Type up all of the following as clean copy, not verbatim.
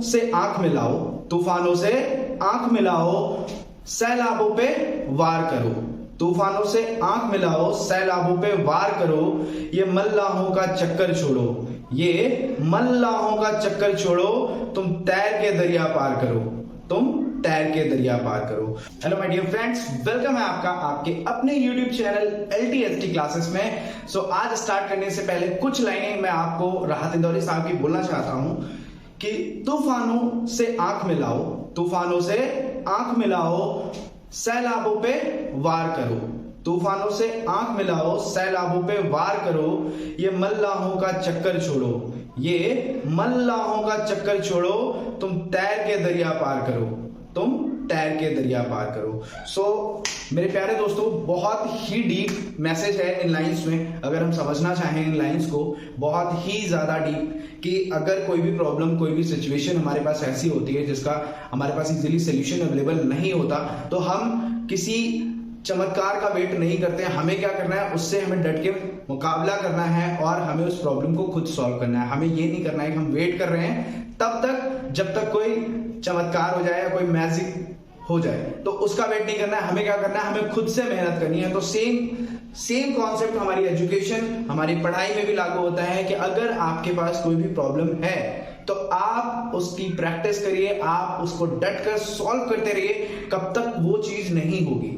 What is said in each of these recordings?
से आंख मिलाओ, तूफानों से आंख मिलाओ, सैलाबों पे वार करो। तूफानों से आंख मिलाओ, सैलाबों पे वार करो, ये मल्लाहों का चक्कर छोड़ो, ये मल्लाहों का चक्कर छोड़ो, तुम तैर के दरिया पार करो, तुम तैर के दरिया पार करो। Hello my dear friends, welcome है आपका आपके अपने यूट्यूब चैनल LTST क्लासेस में। सो आज स्टार्ट करने से पहले कुछ लाइनें मैं आपको राहत इंदौरी साहब की बोलना चाहता हूं कि तूफानों से आंख मिलाओ, तूफानों से आंख मिलाओ, सैलाबों पे वार करो। तूफानों से आंख मिलाओ, सैलाबों पे वार करो, ये मल्लाहों का चक्कर छोड़ो, ये मल्लाहों का चक्कर छोड़ो, तुम तैर के दरिया पार करो, तुम तैर के दरिया पार करो। सो मेरे प्यारे दोस्तों, बहुत ही डीप मैसेज है इन लाइंस में। अगर हम समझना चाहें इन लाइंस को, बहुत ही ज्यादा डीप, कि अगर कोई भी प्रॉब्लम, कोई भी सिचुएशन हमारे पास ऐसी होती है जिसका हमारे पास इजीली सोल्यूशन अवेलेबल नहीं होता, तो हम किसी चमत्कार का वेट नहीं करते हैं। हमें क्या करना है, उससे हमें डट के मुकाबला करना है और हमें उस प्रॉब्लम को खुद सॉल्व करना है। हमें ये नहीं करना है कि हम वेट कर रहे हैं तब तक जब तक कोई चमत्कार हो जाए या कोई मैजिक हो जाए, तो उसका वेट नहीं करना है। हमें क्या करना है, हमें खुद से मेहनत करनी है। तो सेम कॉन्सेप्ट हमारी एजुकेशन, हमारी पढ़ाई में भी लागू होता है कि अगर आपके पास कोई भी प्रॉब्लम है तो आप उसकी प्रैक्टिस करिए, आप उसको डट कर सॉल्व करते रहिए, कब तक वो चीज नहीं होगी।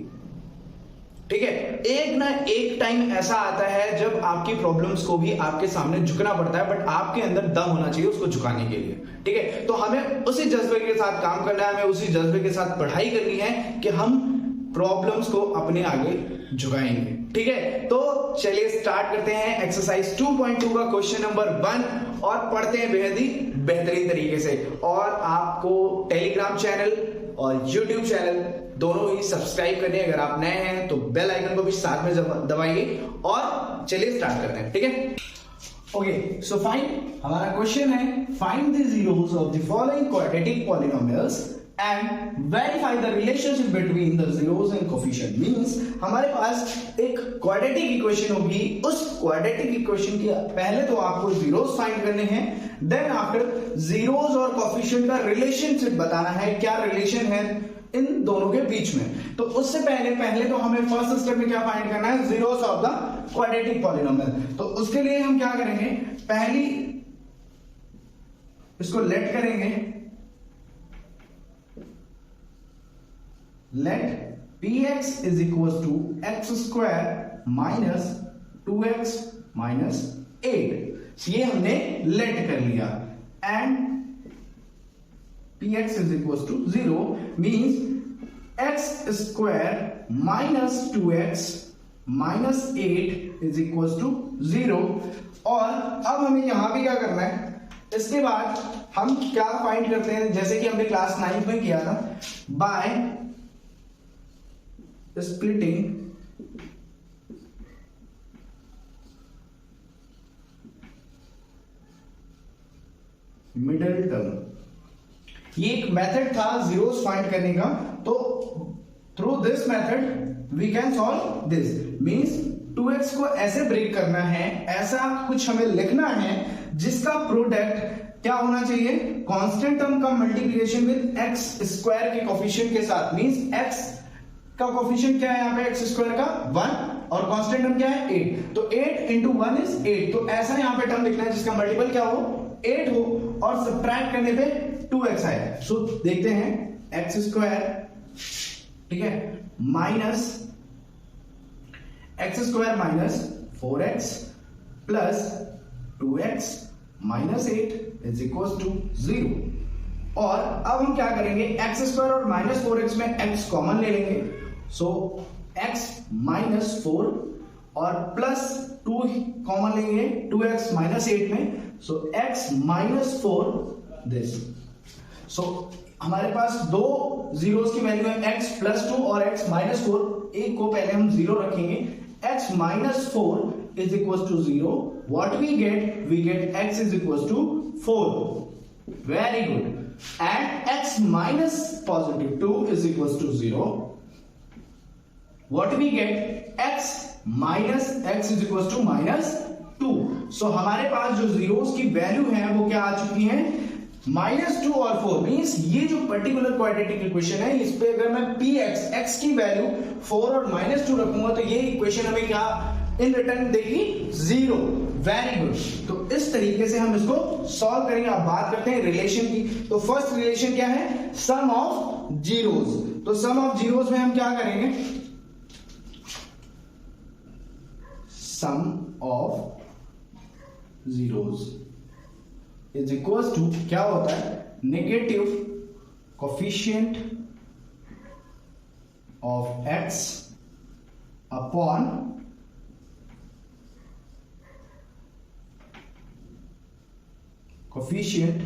ठीक है, एक ना एक टाइम ऐसा आता है जब आपकी प्रॉब्लम्स को भी आपके सामने झुकना पड़ता है, बट आपके अंदर दम होना चाहिए उसको झुकाने के लिए। ठीक है, तो हमें उसी जज्बे के साथ काम करना है, हमें उसी जज्बे के साथ पढ़ाई करनी है कि हम प्रॉब्लम्स को अपने आगे झुकाएंगे। ठीक है, तो चलिए स्टार्ट करते हैं एक्सरसाइज 2.2 का क्वेश्चन नंबर 1 और पढ़ते हैं बेहद ही बेहतरीन तरीके से। और आपको टेलीग्राम चैनल और यूट्यूब चैनल दोनों ही सब्सक्राइब करने, अगर आप नए हैं तो बेल आइकन को भी साथ में दबाइए। और चलिए स्टार्ट करते हैं। ठीक है, ओके, सो फाइन, हमारा क्वेश्चन है find the zeros of the following quadratic polynomials and verify the relationship between the zeros and coefficient. Means हमारे पास एक क्वाड्रेटिक इक्वेशन होगी, उस क्वाड्रेटिक इक्वेशन की पहले तो आपको जीरोस फाइंड करने हैं, देन आफ्टर जीरोस और कोफिशिएंट का रिलेशनशिप बताना है, क्या रिलेशन है इन दोनों के बीच में। तो उससे पहले तो हमें फर्स्ट स्टेप में क्या फाइंड करना है, zeros of the quadratic polynomial. तो उसके लिए हम क्या करेंगे, पहली इसको लेट करेंगे, let px is equal to x square minus 2x minus 8। ये हमने लेट कर लिया and px is equals to 0 means x square minus 2x minus 8 is equals to 0। और अब हमें यहां भी क्या करना है, इसके बाद हम क्या फाइंड करते हैं, जैसे कि हमने क्लास 9 में किया था, बाय स्प्लिटिंग मिडिल टर्म। ये एक मेथड था जीरोस फाइंड करने का। तो through this method we can solve this. Means 2x को ऐसे ब्रेक करना है, ऐसा कुछ हमें लिखना है जिसका प्रोडक्ट क्या होना चाहिए, कांस्टेंट टर्म का मल्टीप्लिकेशन विद x स्क्वायर के कोफिशिएंट के साथ। मींस x का कोफिशिएंट क्या है यहाँ पे, x स्क्वायर का 1 और कांस्टेंट टर्म क्या है 8। तो 8 into 1 is 8। तो ऐसा यहाँ पे टर्म लिखना है जिसका मल्टीपल क्या हो, 8 हो, और सब्ट्रैक्ट करने पे 2x आए। सो देखते हैं, एक्स स्क्वायर, ठीक है, minus x square minus 4x plus 2x minus 8 is equal to 0। और अब हम क्या करेंगे, एक्स स्क्वायर और माइनस 4x में x कॉमन ले लेंगे। सो x माइनस 4 और प्लस 2 कॉमन लेंगे 2x माइनस 8 में। सो x माइनस 4 दिस। सो हमारे पास दो जीरोस की वैल्यू है, x प्लस 2 और x माइनस 4। एक को पहले हम 0 रखेंगे, x minus 4 is equal to 0। What we get x is equal to 4। Very good. And x minus positive 2 is equal to 0। What we get x minus x is equal to minus 2। So हमारे पास जो zeros की value है वो क्या आ चुकी है, -2 और 4 मींस ये जो पर्टिकुलर क्वाड्रेटिक इक्वेशन है इस पे अगर मैं px x की वैल्यू 4 और -2 रखूंगा तो ये इक्वेशन हमें क्या इन रिटर्न देगी 0। Very good. तो इस तरीके से हम इसको सॉल्व करेंगे। अब बात करते हैं रिलेशन की। तो फर्स्ट रिलेशन क्या है, सम ऑफ जीरोस। तो सम ऑफ जीरोस में हम क्या करेंगे, sum of zeros is equal to क्या होता है, negative coefficient of x upon coefficient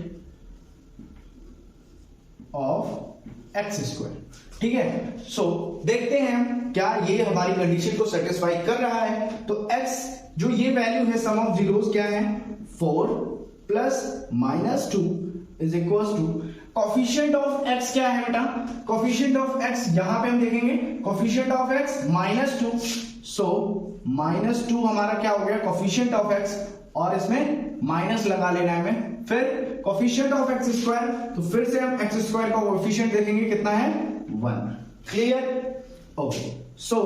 of x square. ठीक है, सो देखते हैं हम क्या ये हमारी कंडीशन को सेटिस्फाई कर रहा है। तो x जो ये वैल्यू है सम ऑफ जीरोस क्या है, 4 plus -2 is equal to coefficient of x क्या है बेटा, कोफिशिएंट ऑफ x यहां पे हम देखेंगे कोफिशिएंट ऑफ x -2। सो -2 हमारा क्या हो गया कोफिशिएंट ऑफ x और इसमें माइनस लगा लेना है हमें। फिर कोफिशिएंट ऑफ एक्स स्क्वायर, तो फिर से हम एक्स स्क्वायर का कोफिशिएंट देखेंगे कितना है 1। Clear, okay. सो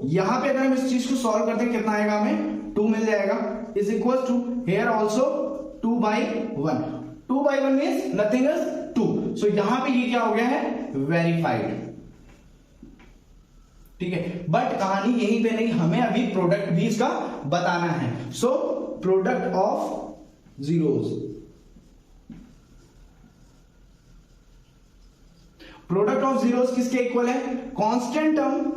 यहां पे अगर हम इस चीज को सॉल्व करते हैं कितना आएगा, हमें 2 मिल जाएगा is equal to here also 2/1। 2/1 means nothing is 2। So यहां पे ये क्या हो गया है, वेरीफाइड। ठीक है, बट कहानी यहीं पे नहीं, हमें अभी प्रोडक्ट भी इसका बताना है। So product of zeros, product of zeros किसके इक्वल है, constant term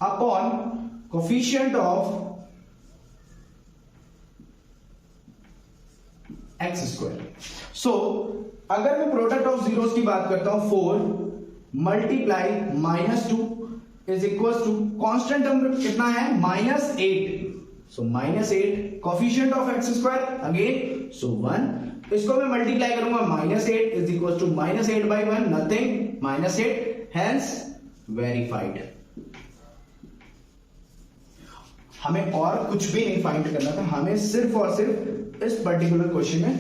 upon coefficient of x square. So अगर मैं प्रोडक्ट ऑफ जीरोस की बात करता हूं 4 multiply -2 is equal to constant term कितना है -8। So -8 coefficient of x square again so 1, इसको मैं मल्टीप्लाई करूंगा -8 is equal to -8/1 nothing -8, hence verified. हमें और कुछ भी नहीं फाइंड करना था, हमें सिर्फ और सिर्फ इस पर्टिकुलर क्वेश्चन में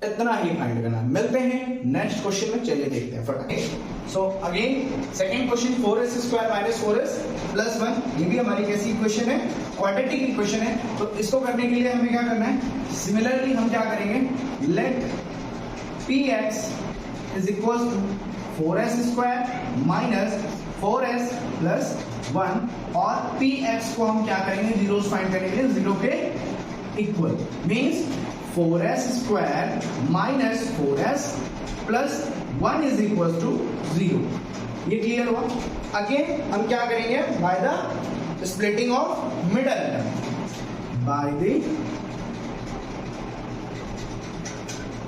इतना ही फाइंड करना है। मिलते हैं नेक्स्ट क्वेश्चन में, चलिए देखते हैं फटाफट। So again second question 4s square minus 4s plus 1, ये भी हमारी कैसी इक्वेशन है, क्वाड्रेटिक इक्वेशन है। तो इसको करने के लिए हमें क्या करना है, सिमिलरली हम क्या करेंगे, let px is equal to 4s square minus 4s plus 1 और px को हम क्या करेंगे, जीरोस फाइंड करने के लिए 0 के equal, means 4s square minus 4s plus 1 is equal to 0। ये क्लियर हुआ। अगेन हम क्या करेंगे, by the splitting of middle term, by the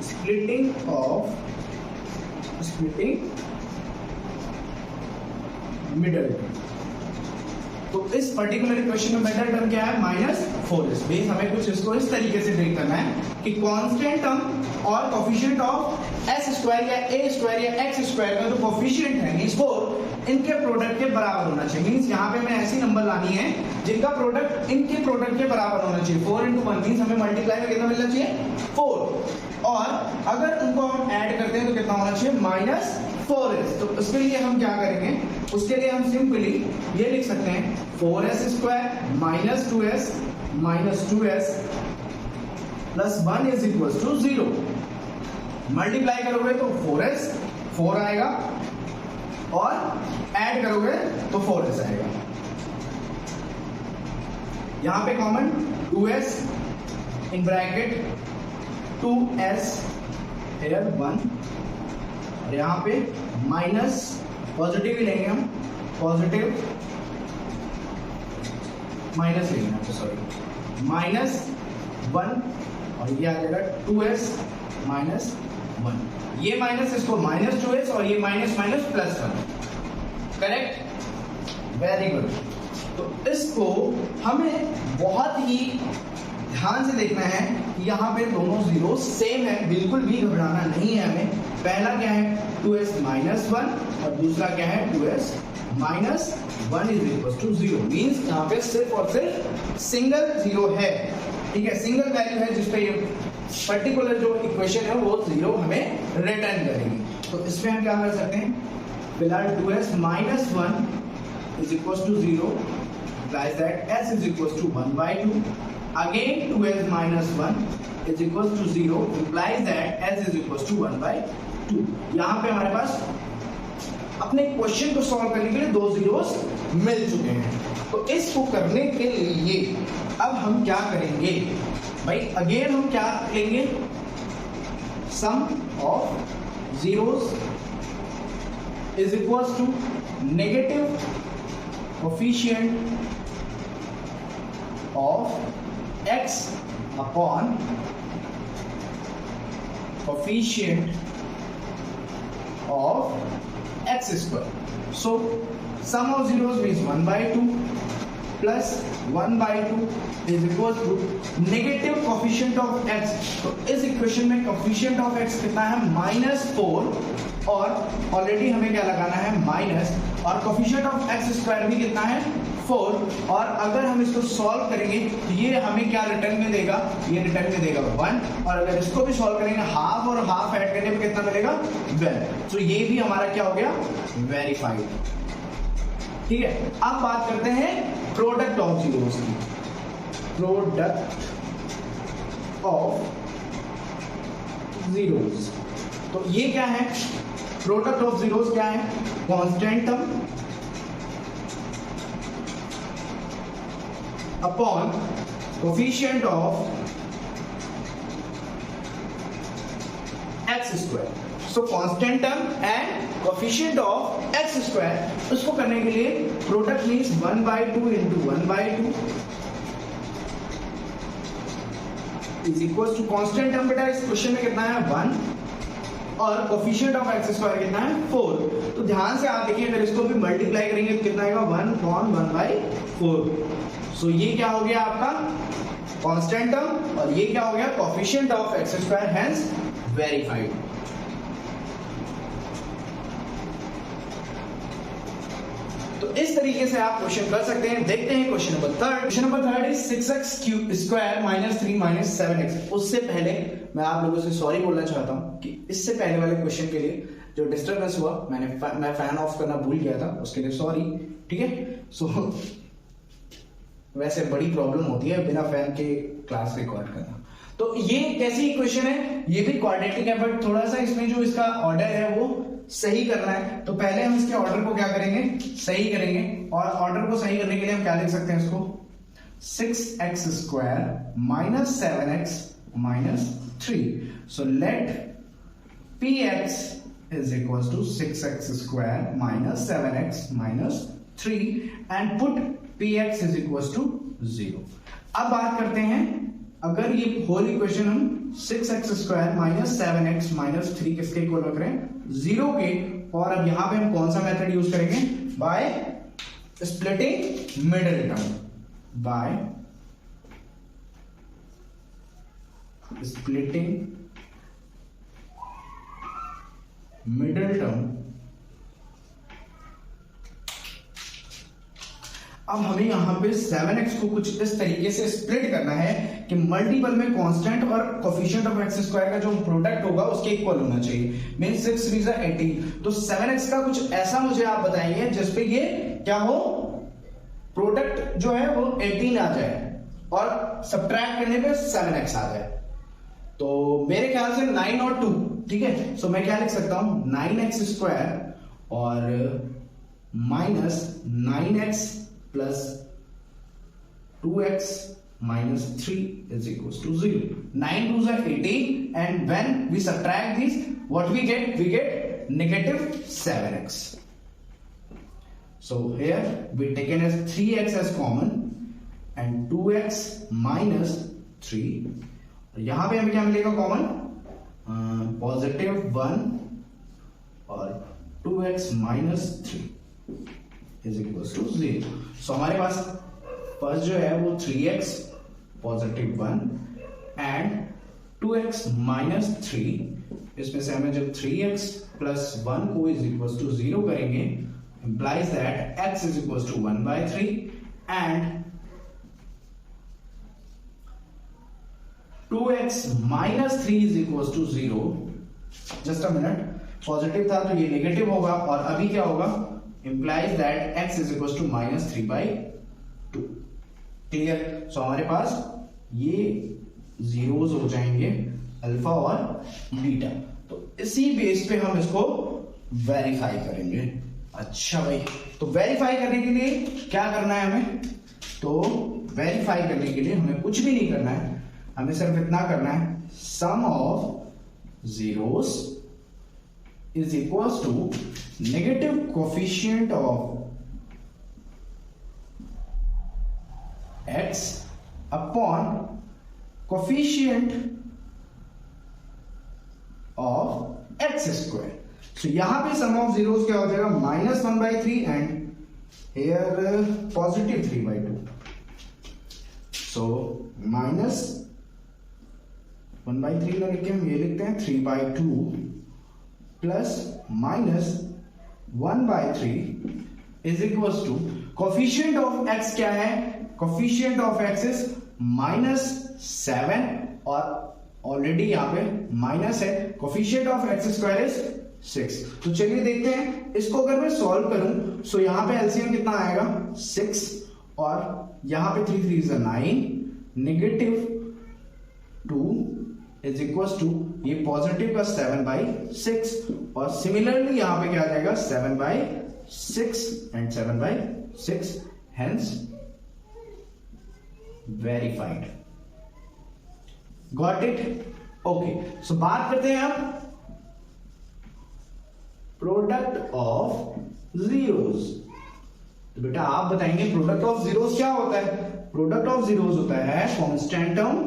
splitting middle term. तो इस पर्टिकुलर इक्वेशन में मिडल टर्म क्या है, -4s। मींस हमें कुछ इसको इस तरीके से ब्रेक करना है कि कांस्टेंट टर्म और कोफिशिएंट ऑफ s स्क्वायर या a स्क्वायर या x स्क्वायर का जो कोफिशिएंट है मींस 4 इनके प्रोडक्ट के बराबर होना चाहिए। मींस यहाँ पे मैं ऐसी नंबर लानी है जिनका प्रोडक्ट इनके प्रोडक्ट के बराबर होना चाहिए। 4 × 1 मींस हमें मल्टीप्लाई में कितना मिलना चाहिए, 4, और अगर उनको हम ऐड करते हैं तो कितना होना चाहिए, -4s। तो उसके लिए हम क्या करेंगे, उसके लिए हम सिंपली ये लिख सकते हैं 4s square minus 2s plus 1 is equal to 0। Multiply करोगे तो 4s 4 आएगा और ऐड करोगे तो 4s आएगा। यहां पे common 2s in bracket 2s here 1 और यहां पे माइनस पॉजिटिव ही लेंगे हम, पॉजिटिव माइनस लेंगे हम, सॉरी -1 और ये आ जाएगा 2s माइनस 1, ये माइनस इसको -2s और ये minus plus 1। Correct, very good. तो इसको हमें बहुत ही ध्यान से देखना है कि यहाँ पे दोनों जीरो सेम है, बिल्कुल भी घबराना नहीं है हमें। पहला क्या है 2s -1 और दूसरा क्या है 2s -1 is equal to 0। Means यहाँ पे सिर्फ और सिर्फ सिंगल जीरो है। ठीक है, सिंगल वैल्यू है जिसपे ये पर्टिकुलर जो इक्वेशन है वो 0 हमें रिटर्न करेगी। तो इसमें हम क्या कर सकते हैं, फिलहाल 2s minus 1 is equals to 0, implies that s is equals to 1 by 2. Again 2s minus 1 is equals to 0, implies that s is equals to 1 by 2. यहाँ पे हमारे पास अपने क्वेश्चन को सॉल्व करने के लिए दो जीरोस मिल चुके हैं। तो इसको करने के लिए अब हम क्या करेंगे भाई, अगेन हम क्या लेंगे, sum of zeros is equals to negative coefficient of x upon coefficient of x square. So sum of zeros means 1 by 2 plus 1 by 2 is equal to negative coefficient of x. तो इस equation में coefficient of x कितना है, -4, और already हमें क्या लगाना है, माइनस, और coefficient of x square भी कितना है, 4, और अगर हम इसको सॉल्व करेंगे तो ये हमें क्या रिटर्न में देगा, ये रिटर्न में देगा 1, और अगर इसको भी सॉल्व करेंगे हाफ और हाफ ऐड करने पे कितना मिलेगा, 12। तो ये भी हमारा क्या हो गया, वेरीफाइड। ठीक है, अब बात करते हैं प्रोडक्ट ऑफ जीरोस की। प्रोडक्ट ऑफ जीरोस, तो ये क्या है, प्रोडक्ट ऑफ जीरोस क्या है, constant term upon coefficient of x square. So constant term and coefficient of x square, उसको करने के लिए product means 1 by 2 into 1 by 2 is equal to constant term, बेटा इस क्वेश्चन में कितना है, 1, और कोफिशिएंट ऑफ x स्क्वायर कितना है, 4। तो ध्यान से आप देखिए, अगर इसको भी मल्टीप्लाई करेंगे तो कितना आएगा, 1 upon 1 by 4। सो ये क्या हो गया आपका कांस्टेंट टर्म, और ये क्या हो गया, coefficient of x square, hence verified. तो इस तरीके से आप क्वेश्चन कर सकते हैं। देखते हैं question number 3। Question number 3 is 6x square minus 3 minus 7x। उससे पहले मैं आप लोगों से सॉरी बोलना चाहता हूं कि इससे पहले वाले क्वेश्चन के लिए जो डिस्टर्बेंस हुआ, मैं फैन ऑफ करना भूल गया था, उसके लिए सॉरी। ठीक है, सो वैसे बड़ी प्रॉब्लम होती है बिना फैन के क्लास रिकॉर्ड करना। तो ये कैसी इक्वेशन है, ये भी क्वाड्रेटिक है, बट थोड़ा सा इसमें जो इसका ऑर्डर है वो सही करना है। तो पहले हम इसके ऑर्डर को क्या करेंगे, सही करेंगे, और ऑर्डर को सही करने के लिए हम क्या लिख सकते हैं इसको, 6x square minus 7x minus 3। So let px is equals to 6x square minus 7x minus 3 and put px is equals to 0। अब बात करते हैं, अगर ये होल इक्वेशन हम 6x square minus 7x minus 3 किसके इक्वल रख रहे हैं, 0 के, और अब यहां पे हम कौन सा मेथड यूज करेंगे, by splitting middle term, by splitting middle term. अब हमें यहां पे 7x को कुछ इस तरीके से स्प्लिट करना है कि मल्टीपल में कांस्टेंट और कोफिशिएंट ऑफ x स्क्वायर का जो प्रोडक्ट होगा उसके इक्वल होना चाहिए। मीन 6 3 18, तो 7x का कुछ ऐसा मुझे आप बताइए जिसपे ये क्या हो, प्रोडक्ट जो है वो 18 आ जाए और सब्ट्रैक्ट करने पे 7x आ जाए। तो मेरे ख्याल से 9 और 2, ठीक है, सो मैं क्या लिख सकता हूं, 9x स्क्वायर और minus 9x plus 2x minus 3 is equals to 0. 9 2s are 18, and when we subtract these, what we get? We get negative 7x. So here we taken as 3x as common and 2x minus 3. यहां पे हमें क्या मिलेगा common, positive 1 और 2x minus 3 is equals to 0. So हमारे पास first जो है वो 3x positive 1 and 2x minus 3, इसमें से हमें जब 3x प्लस 1 को इज इक्वल टू 0 करेंगे, implies that x is equals to 1 by 3 and 2x minus 3 is equal to 0। Just a minute, positive था तो ये नेगेटिव होगा, और अभी क्या होगा, implies that x is equal to minus 3/2। Clear? So हमारे पास ये जीरोस हो जाएंगे अल्फा और बीटा। तो इसी बेस पे हम इसको वेरीफाई करेंगे। अच्छा भाई, तो वेरीफाई करने के लिए क्या करना है हमें? तो वेरीफाई करने के लिए हमें कुछ भी नहीं करना है, हमें सिर्फ इतना करना है, sum of zeros is equal to negative coefficient of x upon coefficient of x square. So यहां पे सम ऑफ जीरोस क्या हो जाएगा, -1/3 एंड हियर पॉजिटिव 3/2। सो -1/3 ना लिख के हम ये लिखते हैं 3/2 plus -1/3 is equal to coefficient of x क्या है, कोफिशिएंट ऑफ x इज -7 और ऑलरेडी यहां पे माइनस है, coefficient of x square is 6। तो चलिए देखते हैं इसको, अगर मैं सॉल्व करूं सो यहां पे एलसीएम कितना आएगा, 6 और यहां पे 3 3 9, नेगेटिव 2 इज इक्वल टू ये पॉजिटिव का 7/6, और सिमिलरली यहां पे क्या आ जाएगा 7/6 and 7/6, hence verified. Got it? Okay, so बात करते हैं अब प्रोडक्ट ऑफ जीरोस। तो बेटा आप बताएंगे प्रोडक्ट ऑफ जीरोस क्या होता है? प्रोडक्ट ऑफ जीरोस होता है constant term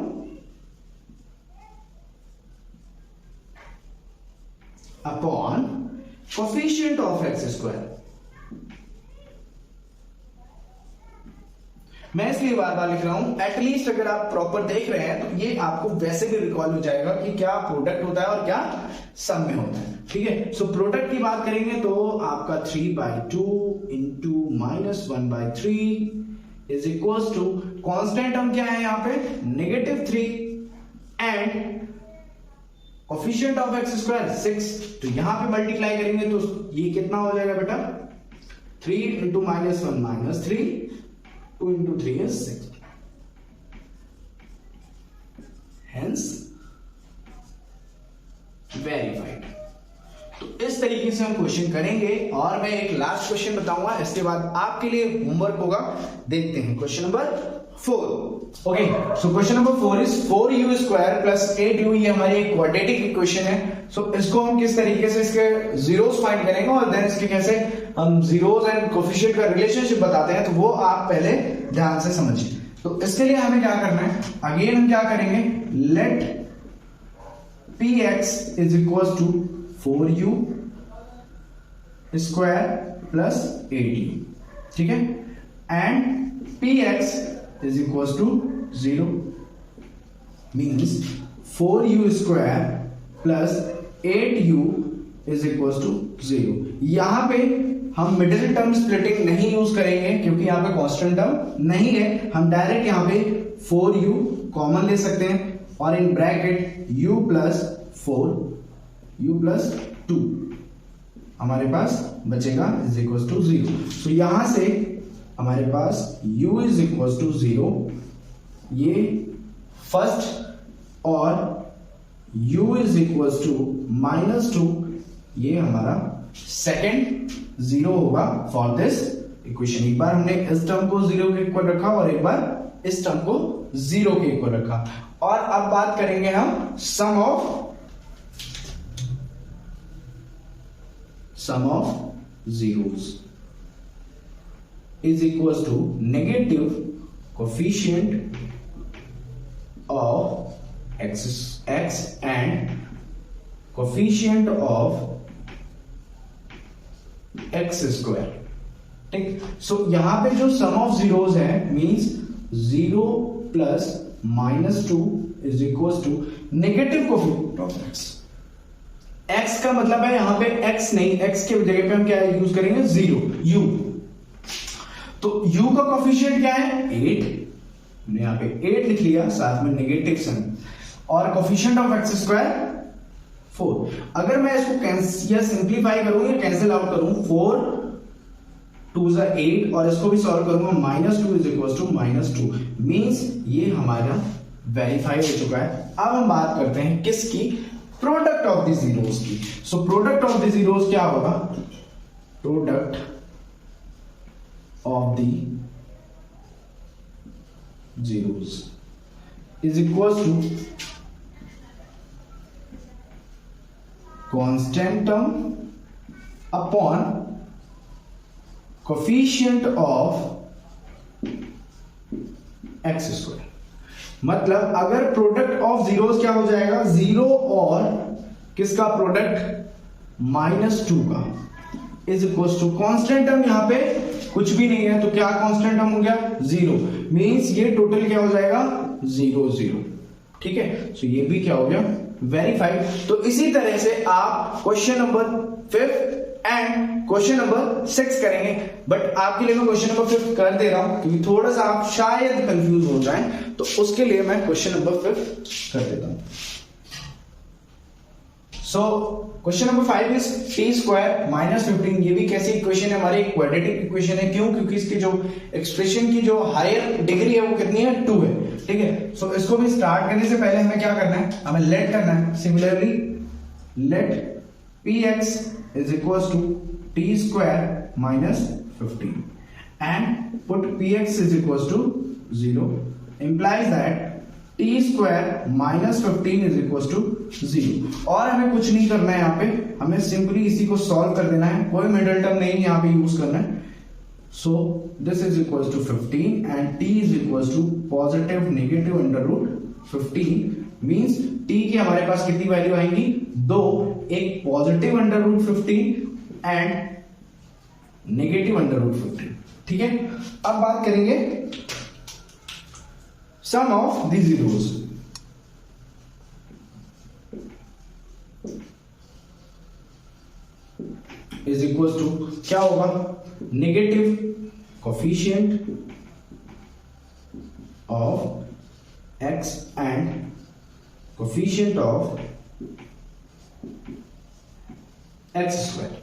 upon coefficient of x square. मैं इसलिए बार बार लिख रहा हूं, एटलीस्ट अगर आप प्रॉपर देख रहे हैं तो ये आपको वैसे भी रिकॉल हो जाएगा कि क्या प्रोडक्ट होता है और क्या सम में होता है। ठीक है, सो प्रोडक्ट की बात करेंगे तो आपका 3/2 into -1/3 is equal to constant term क्या है यहाँ पे, -3 and coefficient of x square 6। तो यहां पे मल्टीप्लाई करेंगे तो ये कितना हो जाएगा बेटा, 3 into -1 -3, 2 into 3 is 6. Hence verified. तो इस तरीके से हम क्वेश्चन करेंगे, और मैं एक लास्ट क्वेश्चन बताऊंगा, इसके बाद आपके लिए होमवर्क होगा। देखते हैं question number 4। Okay, so question number 4 is 4u square plus 8u। ये हमारी एक क्वाड्रेटिक इक्वेशन है। सो इसको हम किस तरीके से इसके जीरोस फाइंड करेंगे और देन इसके कैसे हम जीरोस एंड कोफिशिएंट का रिलेशनशिप बताते हैं, तो वो आप पहले ध्यान से समझिए। तो इसके लिए हमें क्या करना है, अगेन हम क्या करेंगे, let px is equal to 4u square plus 8u। ठीक है, and px is equal to 0 means 4u square plus 8u is equal to 0। यहां पे हम मिडिल टर्म स्प्लिटिंग नहीं यूज करेंगे क्योंकि यहां पे कांस्टेंट टर्म नहीं है, हम डायरेक्ट यहां पे 4u कॉमन ले सकते हैं और in bracket u plus 4 u plus 2 हमारे पास बचेगा इज इक्वल टू 0। तो यहां से हमारे पास u इज इक्वल टू 0, ये फर्स्ट, और u इज इक्वल टू -2, ये हमारा सेकेंड 0 होगा फॉर दिस इक्वेशन। एक बार हमने इस टर्म को 0 के इक्वल रखा और एक बार इस टर्म को 0 के इक्वल रखा। और अब बात करेंगे हम sum of zeros is equal to negative coefficient of x and coefficient of x square. ठीक, सो यहां पे जो सम ऑफ जीरोस है means 0 plus -2 is equal to negative coefficient of x. X का मतलब है यहां पे एक्स नहीं, एक्स के जगह पे हम क्या यूज करेंगे, 0 u। तो u का कोफिशिएंट क्या है, 8, हमने यहां पे 8 लिख लिया, साथ में नेगेटिव साइन। और कोफिशिएंट ऑफ एक्स स्क्वायर 4। अगर मैं इसको सिंप्लीफाई करूं या कैंसिल आउट करूं, 4 2 is 8 और इसको भी सॉल्व करूंगा, -2 इज इक्वल टू -2 मींस ये हमारा वेरीफाई हो चुका है। अब हम बात करते हैं किसकी, प्रोडक्ट ऑफ द जीरोस की। So product of the zeros क्या होगा, product of the zeros is equal to constant term upon coefficient of x square. मतलब अगर प्रोडक्ट ऑफ जीरोस क्या हो जाएगा, 0 और किसका प्रोडक्ट -2 का is equal to constant term, यहां पे कुछ भी नहीं है तो क्या कांस्टेंट टर्म हो गया 0, मींस ये टोटल क्या हो जाएगा 0 0। ठीक है, सो ये भी क्या हो गया वेरीफाइड। तो इसी तरह से आप question number 5 and question number 6 करेंगे, बट आपके लिए मैं क्वेश्चन नंबर 5 कर दे रहा हूं क्योंकि थोड़ा सा आप शायद कंफ्यूज हो जाएं, तो उसके लिए मैं क्वेश्चन नंबर 5 कर देता हूं। So question number 5 is t² -15। ये भी कैसी इक्वेशन है, हमारी क्वाड्रेटिक इक्वेशन है। क्यों, क्योंकि इसकी जो एक्सप्रेशन की जो हायर डिग्री है वो कितनी है 2 है। ठीक है, सो इसको भी स्टार्ट करने से पहले हमें क्या करना है, हमें लेट करना है। Similarly let px is equals to t² -15 and put px is equals to 0 implies that t² -15 is equals to 0। और हमें कुछ नहीं करना है यहाँ पे, हमें सिंपली इसी को सॉल्व कर देना है, कोई मिडिल टर्म नहीं यहाँ पे यूज करना है। So this is equals to 15 and t is equals to positive negative √15 means t की हमारे पास कितनी वैल्यू आएंगी 2, एक पॉजिटिव √15 एंड नेगेटिव √15। ठीक है, अब बात करेंगे sum of the zeros. Is equal to क्या होगा, negative coefficient of x and coefficient of x square.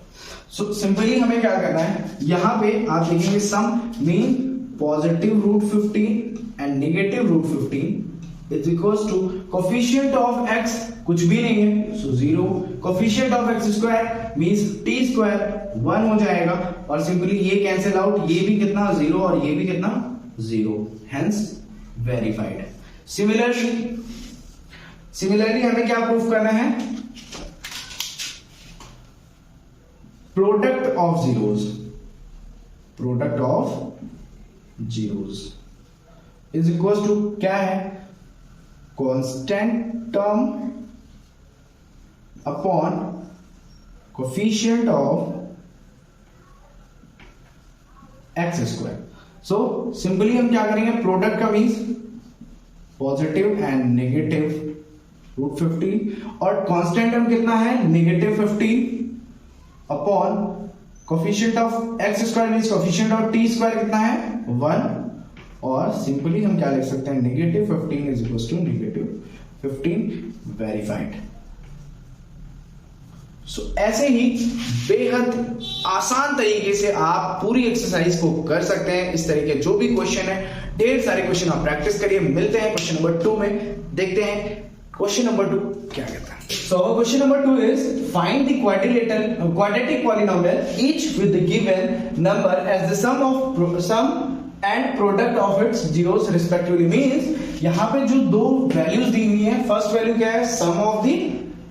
So simply हमें क्या करना है, यहां पे आप देखेंगे sum mean positive √15 and negative √15 is equals to coefficient of x कुछ भी नहीं है, so 0, coefficient of x square means t² 1 हो जाएगा और सिंपली ये कैंसिल आउट, ये भी कितना 0 और ये भी कितना 0, हेंस वेरीफाइड। सिमिलरली हमें क्या प्रूफ करना है, product of zeros is equal to क्या है, constant term upon coefficient of x square. So simply हम क्या करेंगे, प्रोडक्ट का मीन्स पॉजिटिव एंड नेगेटिव √15 और कांस्टेंट टर्म कितना है -15 upon coefficient of x square means coefficient of t square कितना है 1 और सिंपली हम क्या लिख सकते हैं, -15 इज इक्वल टू -15 वेरीफाइड। सो ऐसे ही बेहद आसान तरीके से आप पूरी एक्सरसाइज को कर सकते हैं। इस तरह के जो भी क्वेश्चन है, ढेर सारे क्वेश्चन आप प्रैक्टिस करिए। मिलते हैं क्वेश्चन नंबर 2 में, देखते हैं क्वेश्चन नंबर 2 क्या कहता है। So question number 2 is find the quadratic polynomial each with the given number as the sum and product of its zeros respectively। means यहाँ पे जो दो वैल्यूज दी हुई है, फर्स्ट वैल्यू क्या है सम ऑफ द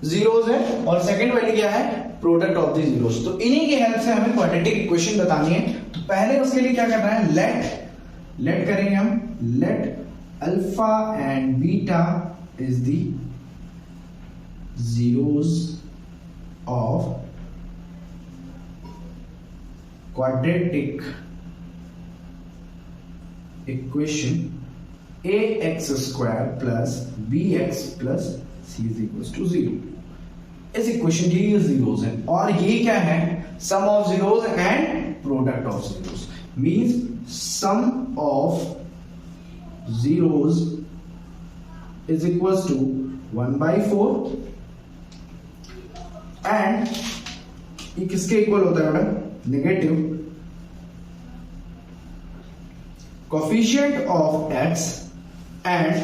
जीरोस है और सेकंड वैल्यू क्या है प्रोडक्ट ऑफ द जीरोस। तो इन्हीं की हेल्प से हमें क्वाड्रेटिक इक्वेशन बतानी है। तो पहले उसके लिए क्या करना है, लेट करेंगे हम, late alpha and beta is the zeros of quadratic equation ax square plus bx plus c is equals to 0। इस इक्वेशन के ये जीरोस हैं और ये क्या है, sum of zeros and product of zeros. Means sum of zeros is equals to 1/4 and ये किसके इक्वल होता है बेटा, negative coefficient of x and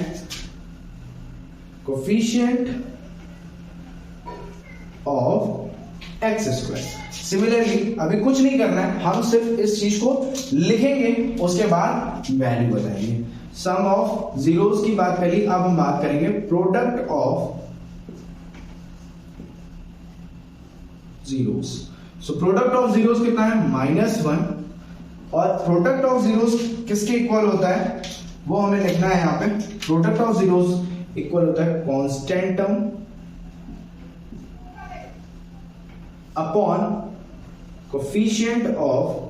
coefficient of x square. Similarly अभी कुछ नहीं करना है, हम सिर्फ इस चीज को लिखेंगे, उसके बाद वैल्यू बताएंगे। सम ऑफ जीरोस की बात करी, अब हम बात करेंगे product of zeros. So product of zeros कितना है, -1, और प्रोडक्ट ऑफ जीरोस किसके इक्वल होता है वो हमें लिखना है यहां पे। प्रोडक्ट ऑफ जीरोस इक्वल होता है constant term upon coefficient of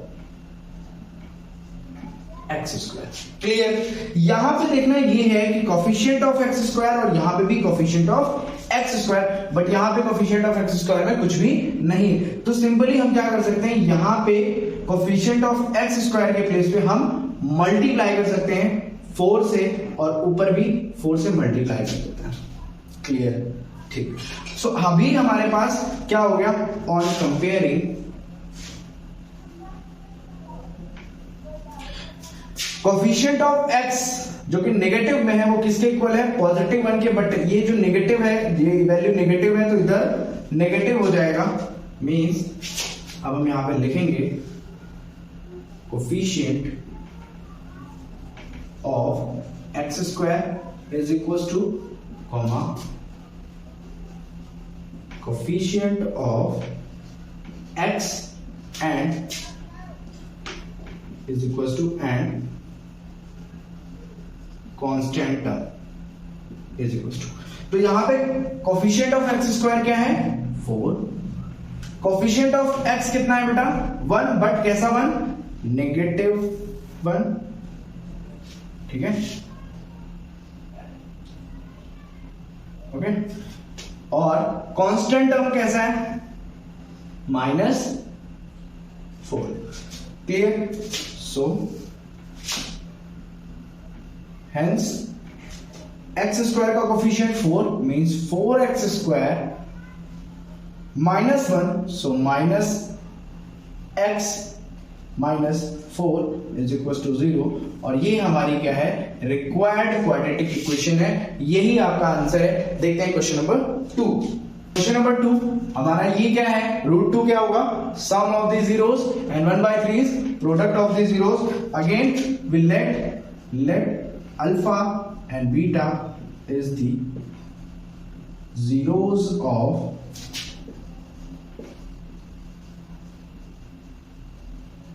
x square. Clear? यहां पे देखना ये है कि कोफिशिएंट ऑफ एक्स स्क्वायर और यहां पे भी coefficient of x square, but यहां पे कोफिशिएंट ऑफ एक्स स्क्वायर में कुछ भी नहीं, तो सिंपली हम क्या कर सकते हैं, यहां पे कोफिशिएंट ऑफ एक्स स्क्वायर के प्लेस पे हम मल्टीप्लाई कर सकते हैं 4 से, और ऊपर भी 4 से मल्टीप्लाई कर सकते हैं। क्लियर? ठीक। सो अभी हमारे पास क्या हो गया, on comparing coefficient of x जो कि नेगेटिव में है वो किसके इक्वल है, +1 के, बट ये जो नेगेटिव है, ये वैल्यू नेगेटिव है तो इधर नेगेटिव हो जाएगा, मींस अब हम यहां पे लिखेंगे coefficient of x square is equal to comma coefficient of x and is equal to and constant term is equal to, तो यहां पे कोफिशिएंट ऑफ एक्स स्क्वायर क्या है, 4, कोफिशिएंट ऑफ x कितना है बेटा, 1, बट कैसा 1, -1, ठीक है, ओके, और कांस्टेंट टर्म कैसा है, -4। Clear? So hence x square का coefficient 4 means 4x square -1, so -x -4 is equal to 0, और ये हमारी क्या है, रिक्वायर्ड क्वाड्रेटिक इक्वेशन है, यही आपका आंसर है। देखते हैं क्वेश्चन नंबर 2। क्वेश्चन नंबर 2 हमारा ये क्या है, √2 क्या होगा, sum of the zeros and 1/3 is product of the zeros. Again we let alpha and beta is the zeros of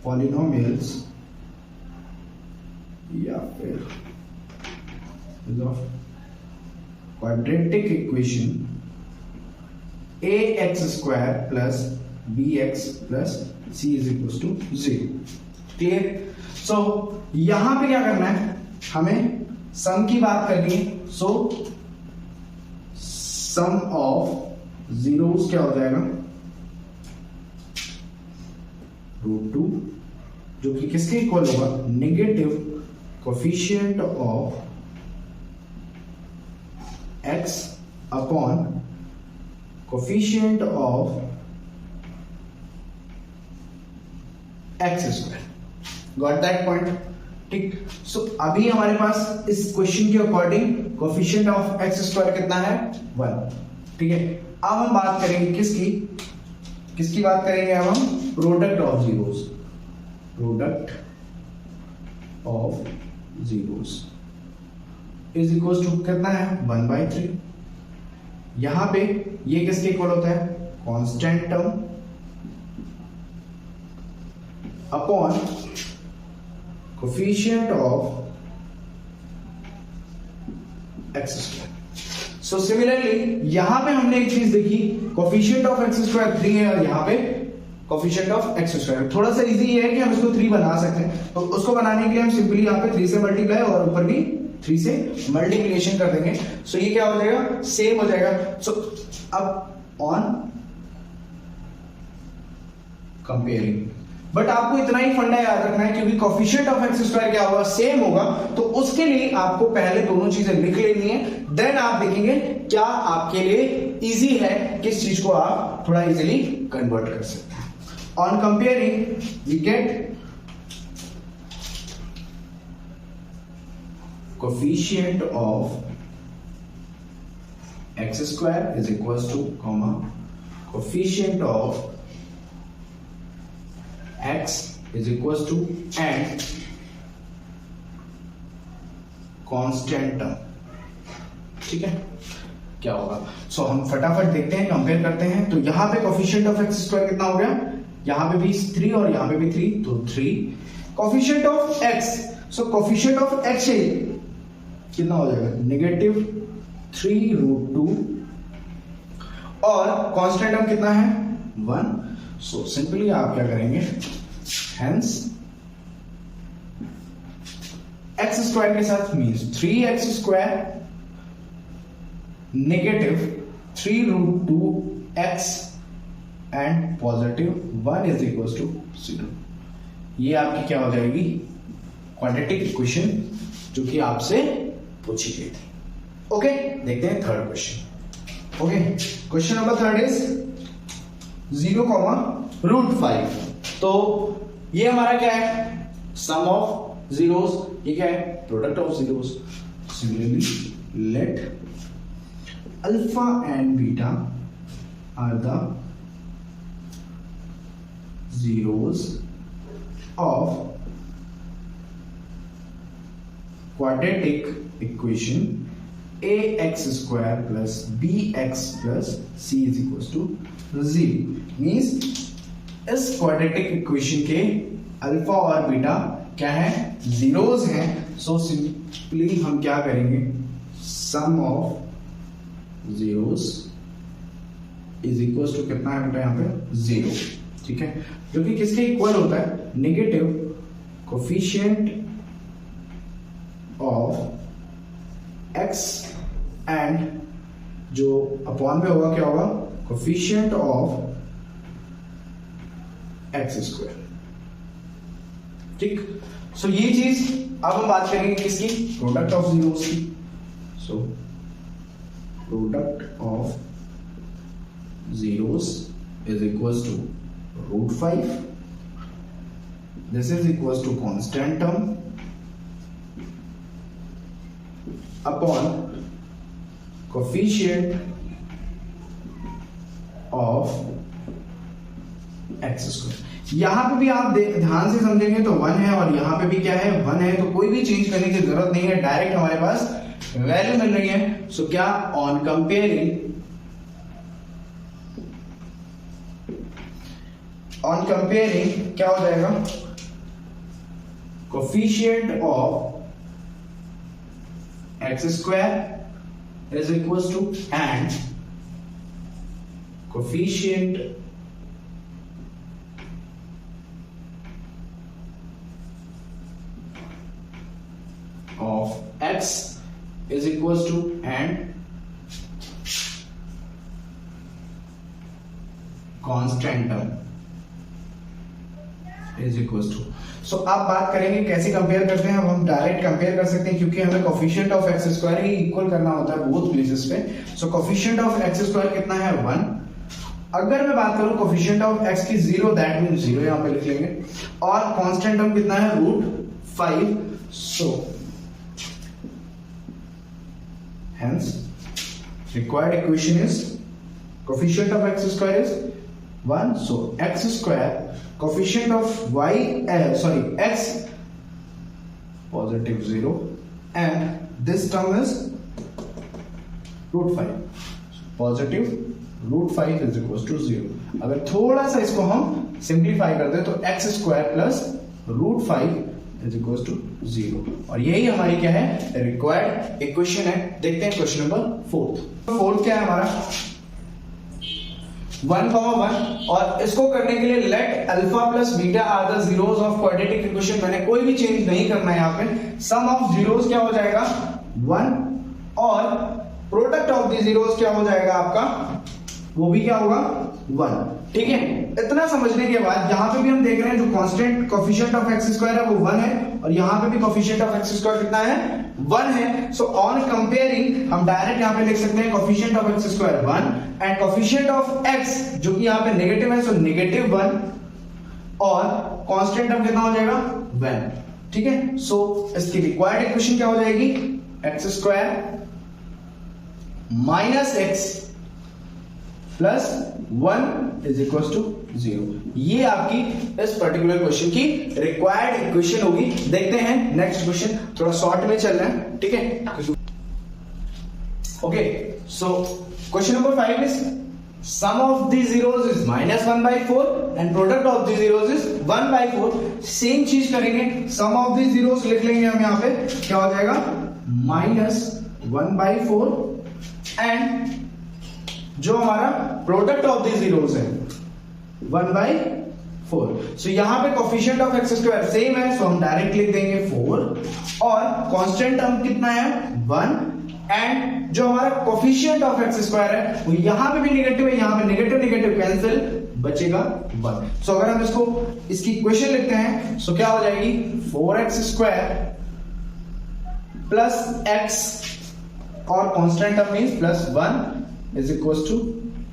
polynomials या फिर of quadratic equation ax square plus bx plus c is equals to 0। Clear? सो यहां पे क्या करना है, हमें सम की बात करनी है, सो सम ऑफ जीरोस क्या हो जाएगा, √2 जो कि किसके इक्वल होगा, negative coefficient of x upon coefficient of x square. Got that point? ठीक। सो अभी हमारे पास इस क्वेश्चन के according coefficient of x square कितना है, 1। ठीक है, अब हम बात करेंगे किसकी बात करेंगे, अब हम product of zeros. Product of zeros is equal to कितना है, 1/3। यहां पे ये किसके इक्वल होता है, constant term upon coefficient of x square. So similarly यहां पे हमने एक चीज देखी, कोफिशिएंट ऑफ एक्स स्क्वायर 3 है और यहां पे कोफिशिएंट ऑफ एक्स स्क्वायर। थोड़ा सा इजी है कि हम इसको 3 बना सकते हैं, तो उसको बनाने के लिए हम सिंपली यहां पे 3 से मल्टीप्लाई और ऊपर भी 3 से मल्टीप्लिकेशन कर देंगे। सो ये क्या हो जाएगा, सेम हो जाएगा। सो अब ऑन कंपेयरिंग बट आपको इतना ही फंडा याद रखना है, क्योंकि कोफिशिएंट ऑफ एक्स स्क्वायर क्या होगा, सेम होगा, तो उसके लिए आपको पहले दोनों चीजें लिख लेनी है, देन आप देखेंगे क्या आपके लिए इजी है, किस चीज को आप थोड़ा इजीली कन्वर्ट कर सकते हैं। On comparing we get coefficient of x square is equal to coefficient of x is equals to and constant term, ठीक है, क्या होगा। सो हम फटाफट देखते हैं, कंपेयर करते हैं। तो यहां पे कोफिशिएंट ऑफ एक्स स्क्वायर कितना हो गया, यहां पे भी 3 और यहां पे भी 3, तो 3 coefficient of x, so coefficient of x कितना हो जाएगा, -3√2 और कांस्टेंट टर्म कितना है 1। सो सिंपली आप क्या करेंगे, हेंस एक्स स्क्वायर के साथ means 3x square -3√2x and +1 is equal to 0। ये आपकी क्या हो जाएगी, क्वाड्रेटिक इक्वेशन जो कि आपसे पूछी गई थी। ओके, देखते हैं third question. Okay, question number third is 0,√5। तो ये हमारा क्या है, सम ऑफ जीरोस, ये क्या है, product of zeros. Similarly let alpha and beta are the zeros of quadratic equation ax square plus bx plus c is equals to 0। Means इस quadratic equation के अल्फा और बीटा क्या है, zeros हैं। So simply हम क्या करेंगे, sum of zeros is equal to कितना है बेटा, यहाँ पे 0, ठीक है, जो कि किसके इक्वल होता है, negative coefficient of x and जो अपॉन में होगा क्या होगा, कोफिशिएंट ऑफ एक्स स्क्वायर, ठीक। सो ये चीज अब हम बात करेंगे किसकी, प्रोडक्ट ऑफ जीरोस की। So product of zeros is equal to √5, this is equal to constant term upon coefficient of x square. यहां पे भी आप ध्यान से समझेंगे तो 1 है और यहां पे भी क्या है, 1 है, तो कोई भी चेंज करने की जरूरत नहीं है, डायरेक्ट हमारे पास वैल्यू मिल रही है। सो क्या, ऑन कंपेयरिंग क्या हो जाएगा, coefficient of x square is equals to and coefficient of x is equals to and constant term is equals to। सो आप बात करेंगे कैसे कंपेयर करते हैं, अब हम डायरेक्ट कंपेयर कर सकते हैं, क्योंकि हमें coefficient of x square he equal करना होता है बोथ प्लेसेस पे। सो कोफिशिएंट ऑफ एक्स स्क्वायर कितना है 1। अगर मैं बात करूं कोफिशिएंट ऑफ एक्स की 0, दैट मींस 0 यहां पे लिख लेंगे, और कांस्टेंट टर्म कितना है √5। So hence required equation is coefficient of x square is 1। So x square coefficient of x positive 0 and this term is √5, positive √5 is equals to 0। अगर थोड़ा सा इसको हम सिंप्लीफाई कर दे तो x square plus √5 is equals to 0, और यही हमारी क्या है, रिक्वायर्ड इक्वेशन है। देखते हैं क्वेश्चन नंबर फोर्थ क्या है हमारा, 1,1, और इसको करने के लिए let alpha plus beta are the zeros of quadratic equation. मैंने कोई भी चेंज नहीं करना है यहाँ पे। सम ऑफ जीरोस क्या हो जाएगा 1 और प्रोडक्ट ऑफ द जीरोस क्या हो जाएगा आपका वो भी क्या होगा 1। ठीक है, इतना समझने के बाद यहां पे भी हम देख रहे हैं जो constant coefficient of x square है वो 1 है, और यहां पे भी कोएफिशिएंट ऑफ एक्स स्क्वायर कितना है 1 है। सो ऑन कंपेयरिंग हम डायरेक्ट यहां पे लिख सकते हैं coefficient of x square 1 and coefficient of x जो कि यहां पे नेगेटिव है, सो नेगेटिव 1, और कांस्टेंट टर्म कितना हो जाएगा 1। ठीक है, सो इसकी रिक्वायर्ड इक्वेशन क्या हो जाएगी, x square minus x plus 1 is equal to 0। ये आपकी इस पर्टिकुलर क्वेश्चन की रिक्वायर्ड इक्वेशन होगी। देखते हैं नेक्स्ट क्वेश्चन, थोड़ा शॉर्ट में चल रहा है। ठीक है, okay, so question number 5 is sum of the zeros is -1/4 and product of the zeros is 1/4। Same चीज करेंगे, sum of the zeros लिख लेंगे हम यहां पे, क्या हो जाएगा -1/4 एंड जो हमारा प्रोडक्ट ऑफ द जीरोस है 1/4। सो यहां पे coefficient of x square same है, सो हम डायरेक्ट लिख देंगे 4, और कांस्टेंट टर्म कितना है 1, एंड जो हमारा कोएफिशिएंट ऑफ एक्स स्क्वायर है वो यहां पे भी नेगेटिव है, यहां पे नेगेटिव नेगेटिव कैंसिल, बचेगा 1। सो अगर हम इसकी इक्वेशन लिखते हैं, सो क्या हो जाएगी 4x² प्लस x और constant term means plus 1 is equal to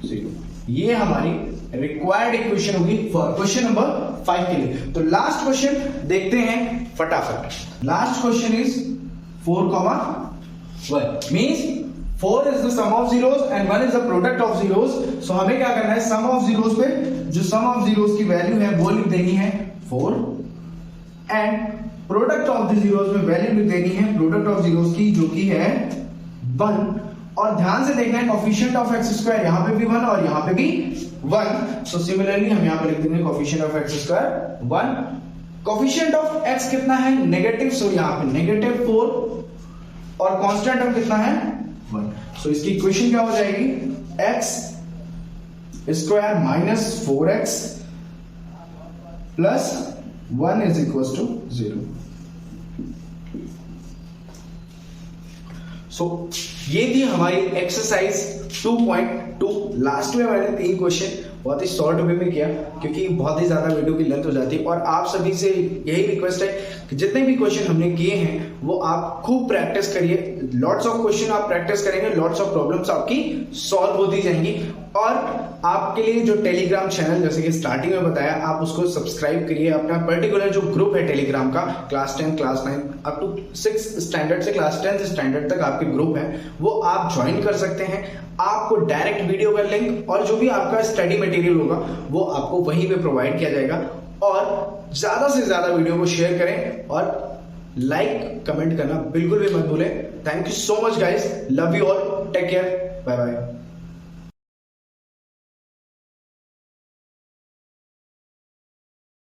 0। ये हमारी रिक्वायर्ड इक्वेशन होगी फॉर क्वेश्चन नंबर 5 के लिए। तो लास्ट क्वेश्चन देखते हैं फटाफट। Last question is 4,1 means 4 is the sum of zeros and 1 is the product of zeros। so हमें क्या करना है, sum of zeros पे जो sum of zeros की वैल्यू है वो लिख देनी है 4, and product of the zeros में वैल्यू लिख देनी है प्रोडक्ट ऑफ जीरोस की जो कि है 1। और ध्यान से देखना है कोएफिशिएंट ऑफ एक्स स्क्वायर यहां पे भी 1 और यहां पे भी 1। सो सिमिलरली हम यहां पे लिख देंगे coefficient of x square 1। Coefficient of x कितना है नेगेटिव, सो यहां पे नेगेटिव 4, और कांस्टेंट टर्म कितना है 1। सो इसकी इक्वेशन क्या हो जाएगी, x square minus 4x plus 1 is equal to 0। So ये थी हमारी एक्सरसाइज 2.2। लास्ट में मैंने 3 क्वेश्चन बहुत ही शॉर्ट वे में किया क्योंकि बहुत ही ज्यादा वीडियो की लेंथ हो जाती है, और आप सभी से यही रिक्वेस्ट है कि जितने भी क्वेश्चन हमने किए हैं वो आप खूब प्रैक्टिस करिए। लॉट्स ऑफ क्वेश्चन आप प्रैक्टिस करेंगे, लॉट्स ऑफ प्रॉब्लम्स आपकी सॉल्व होती जाएंगी। और आपके लिए जो टेलीग्राम चैनल, जैसे कि स्टार्टिंग में बताया, आप उसको सब्सक्राइब करिए। अपना पर्टिकुलर जो ग्रुप है टेलीग्राम का, class 10 class 9 up to 6 standard से क्लास 10 स्टैंडर्ड तक आपके ग्रुप है, वो आप ज्वाइन कर सकते हैं। आपको डायरेक्ट वीडियो का लिंक और जो भी आपका स्टडी मटेरियल होगा वो आपको वहीं पे प्रोवाइड किया जाएगा। और ज्यादा से ज्यादा वीडियो को शेयर करें और लाइक कमेंट करना बिल्कुल भी मत भूलें। Thank you so much guys, love you all, take care, bye bye.